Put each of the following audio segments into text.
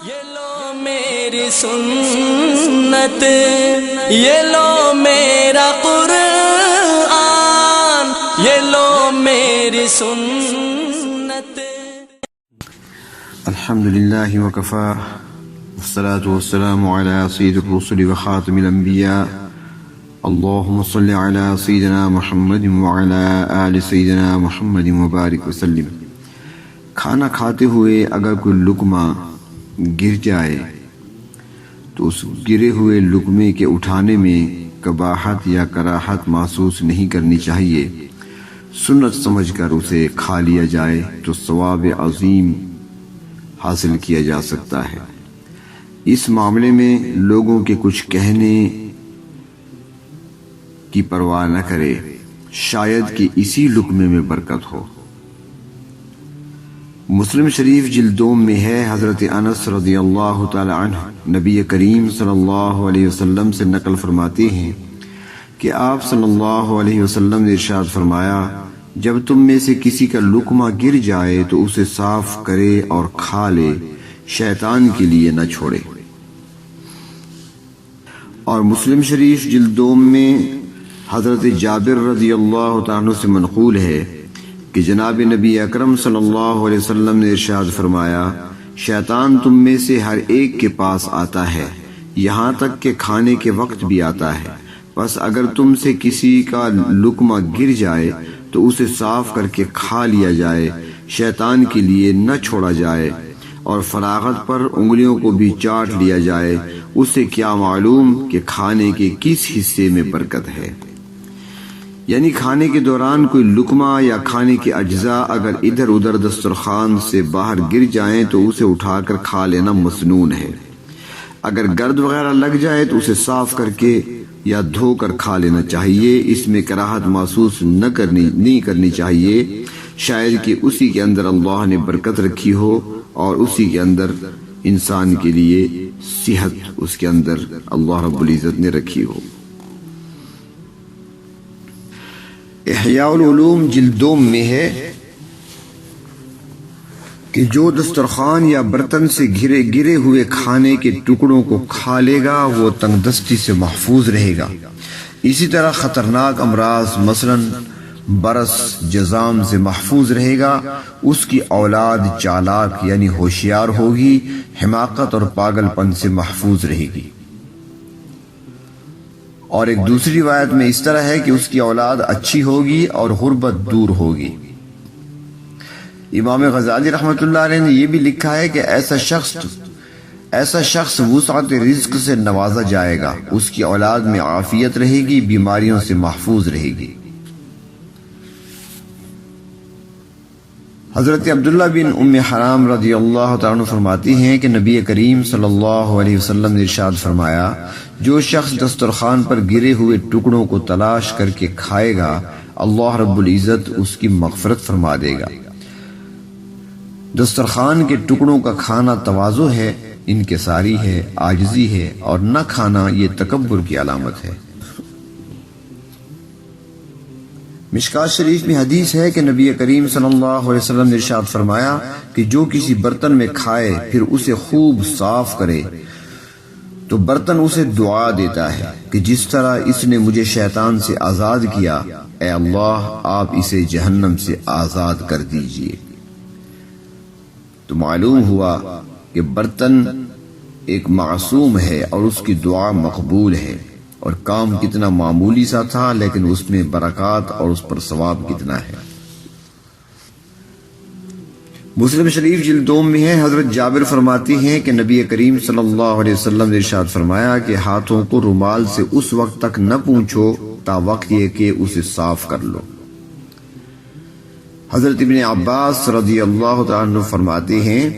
یہ لو میری سنت، یہ لو میرا قرآن، یہ لو میری سنت۔ الحمد لله وكفى والصلاة والسلام على سيد الرسل وخاتم الأنبياء اللهم صل على سيدنا محمد وعلى آل سيدنا محمد وبارك وسلم۔ کھانا کھاتے ہوئے اگر کوئی لقمہ گر جائے تو اس گرے ہوئے لقمے کے اٹھانے میں قباحت یا کراہت محسوس نہیں کرنی چاہیے، سنت سمجھ کر اسے کھا لیا جائے تو ثواب عظیم حاصل کیا جا سکتا ہے۔ اس معاملے میں لوگوں کے کچھ کہنے کی پرواہ نہ کرے، شاید کہ اسی لقمے میں برکت ہو۔ مسلم شریف جلد 2 میں ہے، حضرت انس رضی اللہ تعالی عنہ نبی کریم صلی اللہ علیہ وسلم سے نقل فرماتے ہیں کہ آپ صلی اللہ علیہ وسلم نے ارشاد فرمایا، جب تم میں سے کسی کا لقمہ گر جائے تو اسے صاف کرے اور کھا لے، شیطان کے لیے نہ چھوڑے۔ اور مسلم شریف جلد 2 میں حضرت جابر رضی اللہ تعالیٰ عنہ سے منقول ہے کہ جناب نبی اکرم صلی اللہ علیہ وسلم نے ارشاد فرمایا، شیطان تم میں سے ہر ایک کے پاس آتا ہے، یہاں تک کہ کھانے کے وقت بھی آتا ہے، بس اگر تم سے کسی کا لقمہ گر جائے تو اسے صاف کر کے کھا لیا جائے، شیطان کے لیے نہ چھوڑا جائے، اور فراغت پر انگلیوں کو بھی چاٹ لیا جائے، اسے کیا معلوم کہ کھانے کے کس حصے میں برکت ہے۔ یعنی کھانے کے دوران کوئی لقمہ یا کھانے کے اجزاء اگر ادھر ادھر دسترخوان سے باہر گر جائیں تو اسے اٹھا کر کھا لینا مسنون ہے۔ اگر گرد وغیرہ لگ جائے تو اسے صاف کر کے یا دھو کر کھا لینا چاہیے، اس میں کراہت محسوس نہیں کرنی چاہیے، شاید کہ اسی کے اندر اللہ نے برکت رکھی ہو اور اسی کے اندر انسان کے لیے صحت اس کے اندر اللہ رب العزت نے رکھی ہو۔ احیاء العلوم جلد 2 میں ہے کہ جو دسترخوان یا برتن سے گرے ہوئے کھانے کے ٹکڑوں کو کھا لے گا وہ تنگ دستی سے محفوظ رہے گا۔ اسی طرح خطرناک امراض مثلا برس جذام سے محفوظ رہے گا، اس کی اولاد چالاک یعنی ہوشیار ہوگی، حماقت اور پاگل پن سے محفوظ رہے گی۔ اور ایک دوسری روایت میں اس طرح ہے کہ اس کی اولاد اچھی ہوگی اور غربت دور ہوگی۔ امام غزالی رحمۃ اللہ علیہ نے یہ بھی لکھا ہے کہ ایسا شخص وسعت رزق سے نوازا جائے گا، اس کی اولاد میں عافیت رہے گی، بیماریوں سے محفوظ رہے گی۔ حضرت عبداللہ بن ام حرام رضی اللہ تعالیٰ عنہ فرماتی ہیں کہ نبی کریم صلی اللہ علیہ وسلم نے ارشاد فرمایا، جو شخص دسترخوان پر گرے ہوئے ٹکڑوں کو تلاش کر کے کھائے گا اللہ رب العزت اس کی مغفرت فرما دے گا۔ دسترخوان کے ٹکڑوں کا کھانا تواضع ہے، انکساری ہے، عاجزی ہے، اور نہ کھانا یہ تکبر کی علامت ہے۔ مشکات شریف میں حدیث ہے کہ نبی کریم صلی اللہ علیہ وسلم نے ارشاد فرمایا کہ جو کسی برتن میں کھائے پھر اسے خوب صاف کرے تو برتن اسے دعا دیتا ہے کہ جس طرح اس نے مجھے شیطان سے آزاد کیا، اے اللہ آپ اسے جہنم سے آزاد کر دیجئے۔ تو معلوم ہوا کہ برتن ایک معصوم ہے اور اس کی دعا مقبول ہے، اور کام کتنا معمولی سا تھا لیکن اس میں برکات اور اس پر ثواب کتنا ہے۔ مسلم شریف جلد 2 میں ہے، حضرت جابر فرماتی ہیں کہ نبی کریم صلی اللہ علیہ وسلم نے ارشاد فرمایا کہ ہاتھوں کو رومال سے اس وقت تک نہ پونچھو تا وقت یہ کہ اسے صاف کر لو۔ حضرت ابن عباس رضی اللہ تعالیٰ عنہ فرماتے ہیں،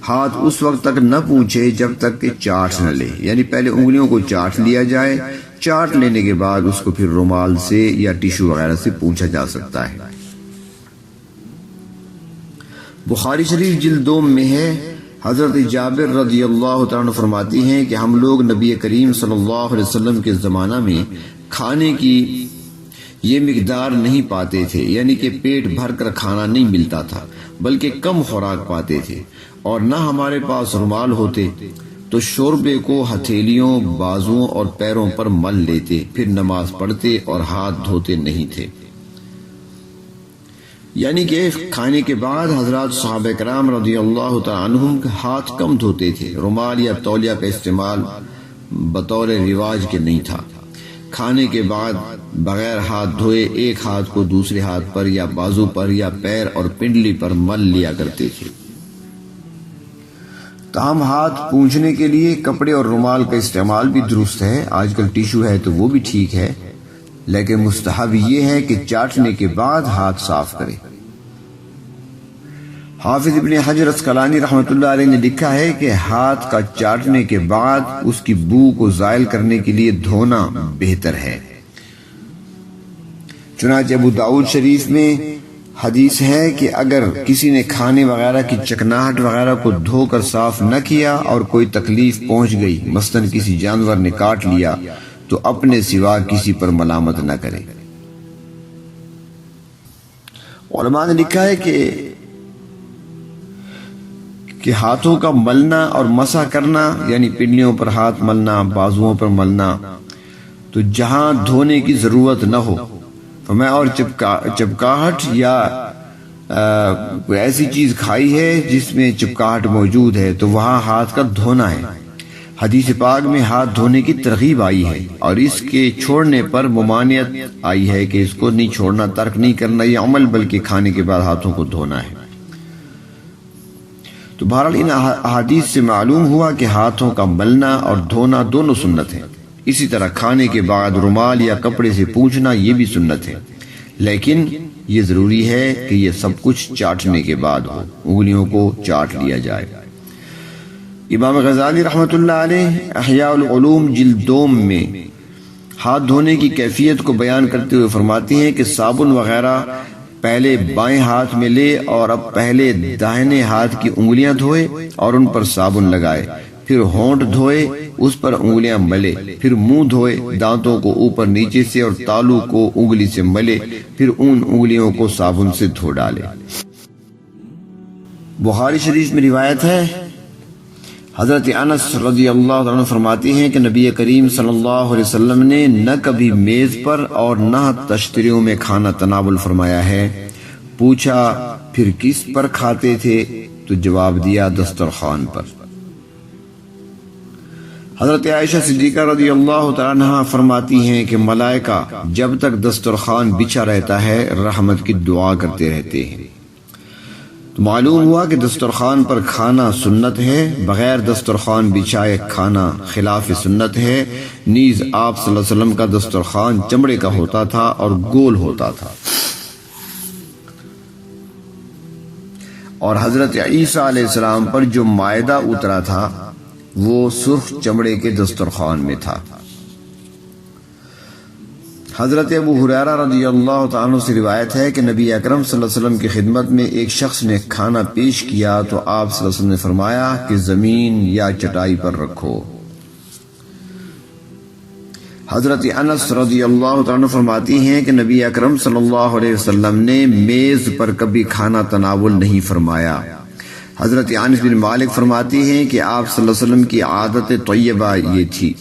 ہاتھ اس وقت تک نہ پونچھے جب تک کہ چاٹ نہ لے، یعنی پہلے انگلیوں کو چاٹ لیا جائے، چاٹ لینے کے بعد اس کو پھر رومال سے یا ٹیشو وغیرہ سے پونچھا جا سکتا ہے۔ بخاری شریف جلد 2 میں ہے، حضرت جابر رضی اللہ تعالیٰ عنہ فرماتی ہیں کہ ہم لوگ نبی کریم صلی اللہ علیہ وسلم کے زمانہ میں کھانے کی یہ مقدار نہیں پاتے تھے، یعنی کہ پیٹ بھر کر کھانا نہیں ملتا تھا، بلکہ کم خوراک پاتے تھے، اور نہ ہمارے پاس رومال ہوتے تو شوربے کو ہتھیلیوں، بازوؤں اور پیروں پر مل لیتے، پھر نماز پڑھتے اور ہاتھ دھوتے نہیں تھے۔ یعنی کہ کھانے کے بعد حضرات صحابہ کرام رضی اللہ تعالیٰ عنہم ہاتھ کم دھوتے تھے، رومال یا تولیہ کا استعمال بطور رواج کے نہیں تھا۔ کھانے کے بعد بغیر ہاتھ دھوئے ایک ہاتھ کو دوسرے ہاتھ پر یا بازو پر یا پیر اور پنڈلی پر مل لیا کرتے تھے۔ تاہم ہاتھ پونچھنے کے لیے کپڑے اور رومال کا استعمال بھی درست ہے، آج کل ٹیشو ہے تو وہ بھی ٹھیک ہے، لیکن مستحب یہ ہے کہ چاٹنے کے بعد ہاتھ صاف کرے۔ حافظ ابن حجر عسقلانی رحمۃ اللہ علیہ نے لکھا ہے کہ ہاتھ کا چاٹنے کے بعد اس کی بو کو زائل کرنے کے لیے دھونا بہتر ہے۔ چنانچہ ابو داؤد شریف میں حدیث ہے کہ اگر کسی نے کھانے وغیرہ کی چکناہٹ وغیرہ کو دھو کر صاف نہ کیا اور کوئی تکلیف پہنچ گئی، مثلاً کسی جانور نے کاٹ لیا، تو اپنے سوا کسی پر ملامت نہ کرے۔ علماء نے لکھا ہے کہ ہاتھوں کا ملنا اور مسح کرنا، یعنی پنڈلیوں پر ہاتھ ملنا، بازوؤں پر ملنا، تو جہاں دھونے کی ضرورت نہ ہو، فرمایا اور چپکاہٹ یا کوئی ایسی چیز کھائی ہے جس میں چپکاہٹ موجود ہے تو وہاں ہاتھ کا دھونا ہے۔ حدیث پاک میں ہاتھ دھونے کی ترغیب آئی ہے، اور اس کے چھوڑنے پر ممانعت آئی ہے کہ اس کو نہیں چھوڑنا، ترک نہیں کرنا یہ عمل، بلکہ کھانے کے بعد ہاتھوں کو دھونا ہے۔ تو بہرحال ان احادیث سے معلوم ہوا کہ ہاتھوں کا ملنا اور دھونا دونوں سنت ہیں۔ اسی طرح کھانے کے بعد رومال یا کپڑے سے پونچھنا یہ بھی سنت ہے، لیکن یہ ضروری ہے کہ یہ سب کچھ چاٹنے کے بعد ہو، انگلیوں کو چاٹ لیا جائے۔ امام غزالی رحمۃ اللہ علیہ احیاء العلوم جلد 2 میں ہاتھ دھونے کی کیفیت کو بیان کرتے ہوئے فرماتے ہیں کہ صابن وغیرہ پہلے بائیں ہاتھ میں لے اور اب پہلے داہنے ہاتھ کی انگلیاں دھوئے اور ان پر صابن لگائے، پھر ہونٹ دھوئے، اس پر انگلیاں ملے، پھر منہ دھوئے، دانتوں کو اوپر نیچے سے اور تالو کو انگلی سے ملے، پھر ان انگلیوں کو صابن سے دھو ڈالے۔ بخاری شریف میں روایت ہے، حضرت انس رضی اللہ عنہ فرماتے ہیں کہ نبی کریم صلی اللہ علیہ وسلم نے نہ کبھی میز پر اور نہ تشتریوں میں کھانا تناول فرمایا ہے۔ پوچھا پھر کس پر کھاتے تھے؟ تو جواب دیا دسترخوان پر۔ حضرت عائشہ صدیقہ رضی اللہ تعالیٰ عنہا فرماتی ہیں کہ ملائکہ جب تک دسترخوان بچھا رہتا ہے رحمت کی دعا کرتے رہتے ہیں۔ تو معلوم ہوا کہ دسترخوان پر کھانا سنت ہے، بغیر دسترخوان بچھائے کھانا خلاف سنت ہے۔ نیز آپ صلی اللہ علیہ وسلم کا دسترخوان چمڑے کا ہوتا تھا اور گول ہوتا تھا، اور حضرت عیسیٰ علیہ السلام پر جو مائدہ اترا تھا وہ سرخ چمڑے کے دسترخوان میں تھا۔ حضرت ابو ہریرہ رضی اللہ تعالیٰ عنہ سے روایت ہے کہ نبی اکرم صلی اللہ علیہ وسلم کی خدمت میں ایک شخص نے کھانا پیش کیا تو آپ صلی اللہ علیہ وسلم نے فرمایا کہ زمین یا چٹائی پر رکھو۔ حضرت انس رضی اللہ تعالیٰ عنہ فرماتی ہیں کہ نبی اکرم صلی اللہ علیہ وسلم نے میز پر کبھی کھانا تناول نہیں فرمایا۔ حضرت انس بن مالک فرماتی ہیں کہ آپ صلی اللہ علیہ وسلم کی عادت طیبہ یہ تھی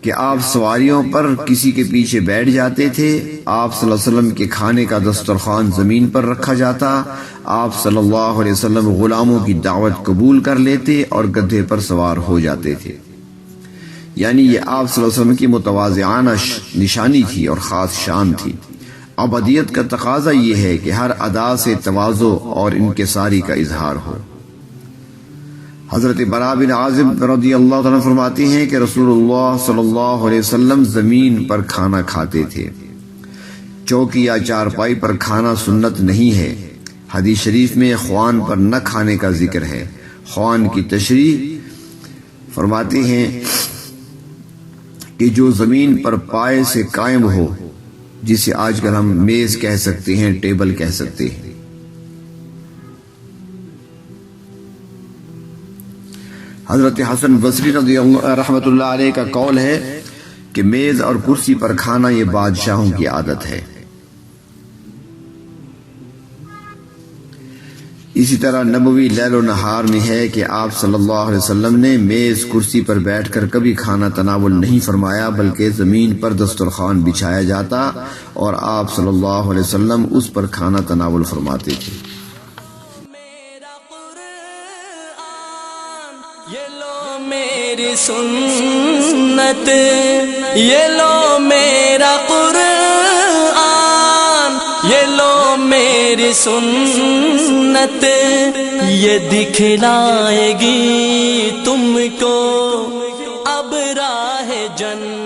کہ آپ سواریوں پر کسی کے پیچھے بیٹھ جاتے تھے، آپ صلی اللہ علیہ وسلم کے کھانے کا دسترخوان زمین پر رکھا جاتا، آپ صلی اللہ علیہ وسلم غلاموں کی دعوت قبول کر لیتے اور گدھے پر سوار ہو جاتے تھے۔ یعنی یہ آپ صلی اللہ علیہ وسلم کی متواضعانہ نشانی تھی اور خاص شان تھی۔ عبدیت کا تقاضا یہ ہے کہ ہر ادا سے تواضع اور انکساری کا اظہار ہو۔ حضرت براء بن عازب رضی اللہ تعالیٰ فرماتے ہیں کہ رسول اللہ صلی اللہ علیہ وسلم زمین پر کھانا کھاتے تھے، چوکی یا چارپائی پر کھانا سنت نہیں ہے۔ حدیث شریف میں خوان پر نہ کھانے کا ذکر ہے۔ خوان کی تشریح فرماتے ہیں کہ جو زمین پر پائے سے قائم ہو، جسے آج کل ہم میز کہہ سکتے ہیں، ٹیبل کہہ سکتے ہیں۔ حضرت حسن بصری رضی اللہ رحمۃ اللہ علیہ کا قول ہے کہ میز اور کرسی پر کھانا یہ بادشاہوں کی عادت ہے۔ اسی طرح نبوی لیل و نہار میں ہے کہ آپ صلی اللہ علیہ وسلم نے میز کرسی پر بیٹھ کر کبھی کھانا تناول نہیں فرمایا، بلکہ زمین پر دسترخوان بچھایا جاتا اور آپ صلی اللہ علیہ وسلم اس پر کھانا تناول فرماتے تھے۔ میرا قرآن یہ لو میری سنت، یہ لو میرا قرآن یہ لو میری سنت، یہ دکھلائے گی تم کو اب راہ جنت۔